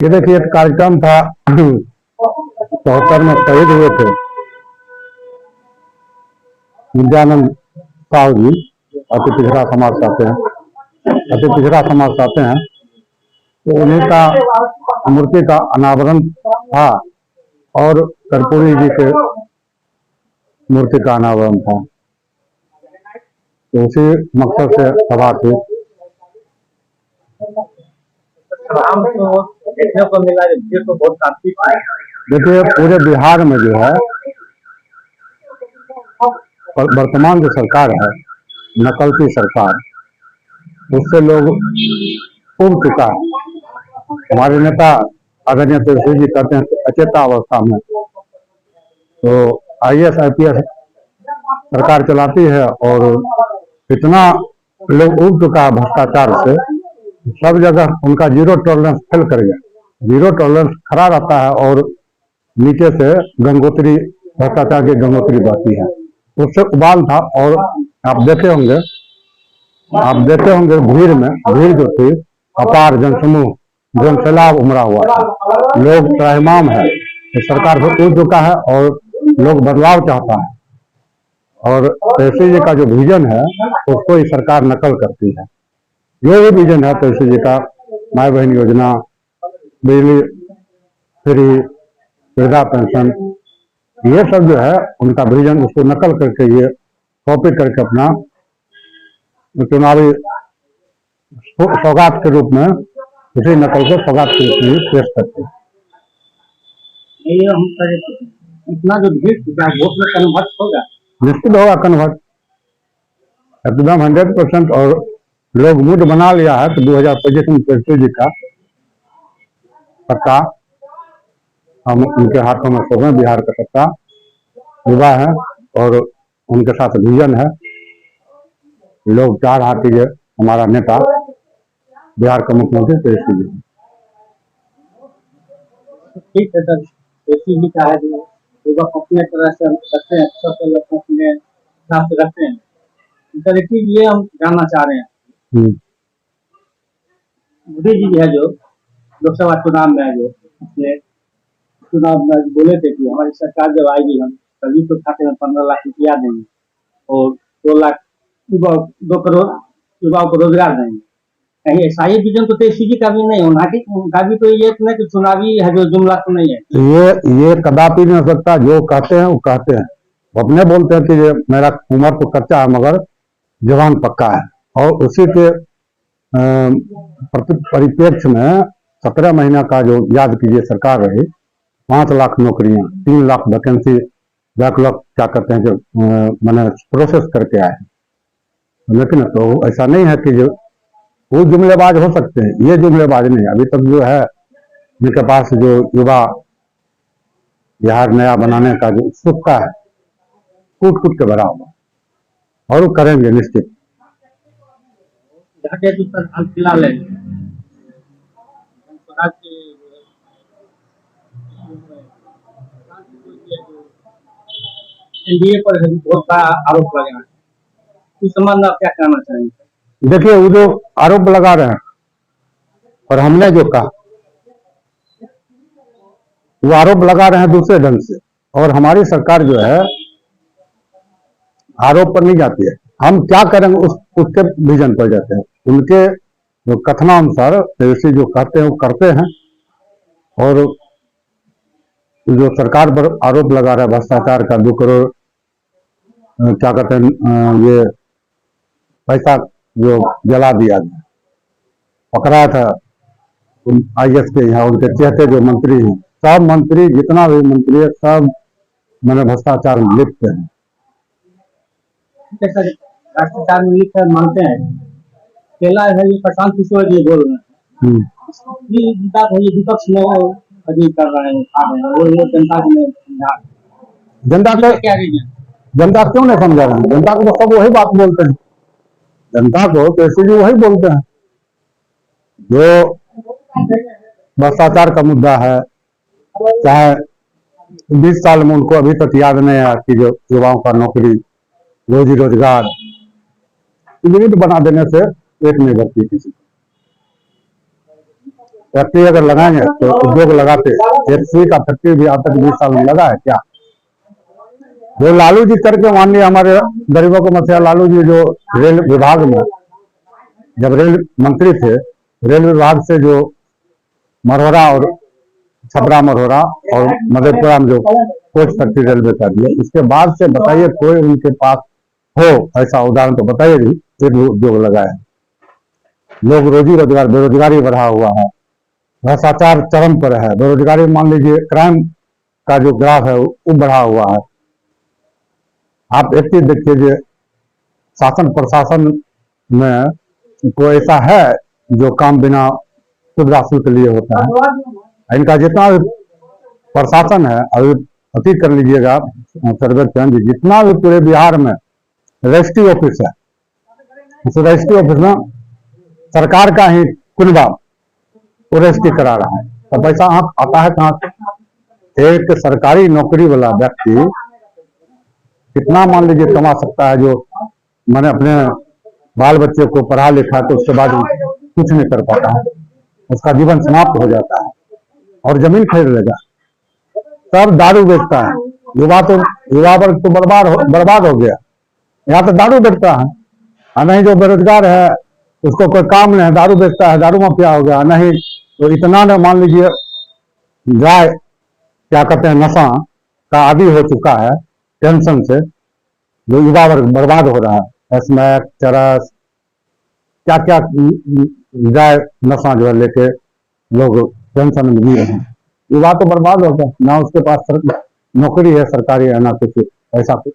ये देखिए एक कार्यक्रम था 74 में शहीद हुए थे नित्यानंद साहू जी। अति पिछड़ा समाज से आते हैं, अति पिछड़ा समाज से आते हैं। तो उन्हीं का मूर्ति का अनावरण था और कर्पूरी जी के मूर्ति का अनावरण था। तो उसी मकसद से सभा थी। देखिए पूरे बिहार में जो है वर्तमान जो सरकार है, नकलती सरकार, उससे लोग उब चुका है। हमारे नेता आदरणीय तुलसी जी कहते हैं अचेता अवस्था में। तो IAS IPS सरकार चलाती है और इतना लोग उब चुका है भ्रष्टाचार से, सब जगह उनका जीरो टॉलरेंस फेल कर गया। जीरो टॉलरेंस खड़ा रहता है और नीचे से गंगोत्री, भ्रष्टाचार की गंगोत्री बहती है, उससे उबाल था। और आप देखे होंगे भीड़ जो थी, अपार जनसमूह, जनसैलाब उमड़ा हुआ था। लोग त्राहिमाम है, सरकार से उठ चुका है और लोग बदलाव चाहता है। और तुलसी जी का जो विजन है उसको ही सरकार नकल करती है। जो भी विजन है तुलसी जी का, माई बहन योजना, बिजली फ्री, वृद्धा पेंशन, ये सब जो है उनका विजन, उसको नकल करके ये कॉपी करके अपना चुनावी सौगात के रूप में, उसी नकल को सौगात के रूप में पेश करते हैं। इतना जो भीड़ वोट में कन्वर्ट होगा, निश्चित होगा कन्वर्ट, एकदम 100%। और लोग मूड बना लिया है तो 2025 में तुलसी जी का सत्ता हम उनके हाथों में सोच, बिहार का सत्ता युवा है और उनके साथ विजन है। लोग चाह रहा कि हमारा नेता बिहार का मुख्यमंत्री तुलसी जी। ठीक है सर, तुलसी जी का है जो अपने तरह से रखते हैं, सब लोग अपने हिसाब से रखते हैं। सर एक चीज ये हम जानना चाह रहे हैं, मोदी जी है जो लोकसभा चुनाव में है, जो अपने चुनाव में बोले थे कि हमारी सरकार जब आएगी हम सभी को खाते में 15 लाख रुपया देंगे और 2 लाख 2 करोड़ युवाओं को रोजगार देंगे। कहीं ऐसा ही विजन तो तुलसी जी का भी नहीं होना, उनका भी तो ये नहीं कि चुनावी है जो जुमला तो नहीं है। ये कदापि नहीं हो सकता। जो कहते हैं वो कहते हैं, अपने बोलते हैं कि मेरा उम्र तो कच्चा है मगर जवान पक्का है। और उसी के परिप्रेक्ष्य में 17 महीना का जो याद कीजिए सरकार रही, 5 लाख नौकरियां, 3 लाख वैकेंसी बैकलॉग क्या कहते हैं जो मैंने प्रोसेस करके आए। लेकिन तो ऐसा नहीं है कि जो वो जुमलेबाज हो सकते हैं, ये जुमलेबाज नहीं। अभी तक जो है जिनके पास जो युवा बिहार नया बनाने का जो उत्सुकता है, कूट कूट के भरा हुआ, और वो करेंगे निश्चित। फिलहाल एनडीए पर बहुत बड़ा आरोप लगा है, उस संबंध में आप क्या कहना चाहेंगे? देखिए वो जो आरोप लगा रहे हैं और हमने जो कहा, वो आरोप लगा रहे हैं दूसरे ढंग से, और हमारी सरकार जो है आरोप पर नहीं जाती है। हम क्या करेंगे उसके विजन पर जाते हैं। उनके जो कथनानुसार तुलसी जो कहते हैं वो करते हैं। और जो सरकार पर आरोप लगा रहा है भ्रष्टाचार का, 2 करोड़ क्या कहते हैं ये पैसा जो जला दिया गया, पकड़ा था IAS के यहाँ, उनके चहते जो मंत्री हैं, सब मंत्री, जितना भी मंत्री है सब मैंने भ्रष्टाचार में लिप्त हैं। भ्रष्टाचार में लिप्त मानते हैं। पहला है ये प्रशांत किशोर जी बोल रहे हैं, विपक्ष में अभी कर रहे हैं, वो जनता को जनता क्यों नहीं समझा रहे हैं? जनता को तो सब वही बात बोलते हैं। जनता को तुलसी जी वही बोलते हैं जो भ्रष्टाचार का मुद्दा है। चाहे 20 साल में उनको अभी तक याद नहीं है कि जो युवाओं का नौकरी, रोजी रोजगार, लिमिट बना देने से एक नहीं बढ़ती किसी को। फैक्ट्री अगर लगाएंगे तो उद्योग लगाते, एक सुई का फैक्ट्री भी आज तक 20 साल में लगा है क्या? जो लालू जी करके मान लिया हमारे गरीबों को मसला, लालू जी जो रेल विभाग में जब रेल मंत्री थे, रेल विभाग से जो मरहरा और छपरा मरहरा और मधेपुरा में जो कोच फैक्ट्री रेलवे कर दिया, इसके बाद से बताइए कोई उनके पास हो ऐसा उदाहरण तो बताइए भी एक उद्योग लगाए। लोग रोजी रोजगार, बेरोजगारी बढ़ा हुआ है, भ्रष्टाचार चरम पर है, बेरोजगारी मान लीजिए क्राइम का जो ग्राफ है वो बढ़ा हुआ है। आप एक चीज देखिए जो शासन प्रशासन में कोई ऐसा है जो काम बिना सुविधा शुल्क लिए होता है। इनका जितना भी प्रशासन है, अभी अति कर लीजिएगा सर्वेक्षण, जितना भी पूरे बिहार में रजिस्ट्री ऑफिस है, उस रजिस्ट्री ऑफिस में सरकार का ही कुनबा वो रजिस्ट्री करा रहा है। तो पैसा आता है कहाँ से? एक सरकारी नौकरी वाला व्यक्ति कितना मान लीजिए कमा सकता है, जो मैंने अपने बाल बच्चे को पढ़ा लिखा तो उसके बाद कुछ नहीं कर पाता है, उसका जीवन समाप्त हो जाता है और जमीन खरीद लेगा। सब दारू बेचता है, युवा वर्ग तो बर्बाद हो गया। यहाँ तो दारू बेचता है, और नहीं जो बेरोजगार है उसको कोई काम नहीं है, दारू बेचता है, दारू माफिया हो गया। नहीं तो इतना न मान लीजिए गाय क्या कहते हैं नशा का आदि हो चुका है, टेंशन से जो युवा वर्ग बर्बाद हो रहा है। स्मैक, चरस, क्या क्या गाय नशा जो है लेके लोग टेंशन में जी रहे हैं। युवा तो बर्बाद हो गया, ना उसके पास नौकरी है सरकारी है, ना कुछ ऐसा कुछ।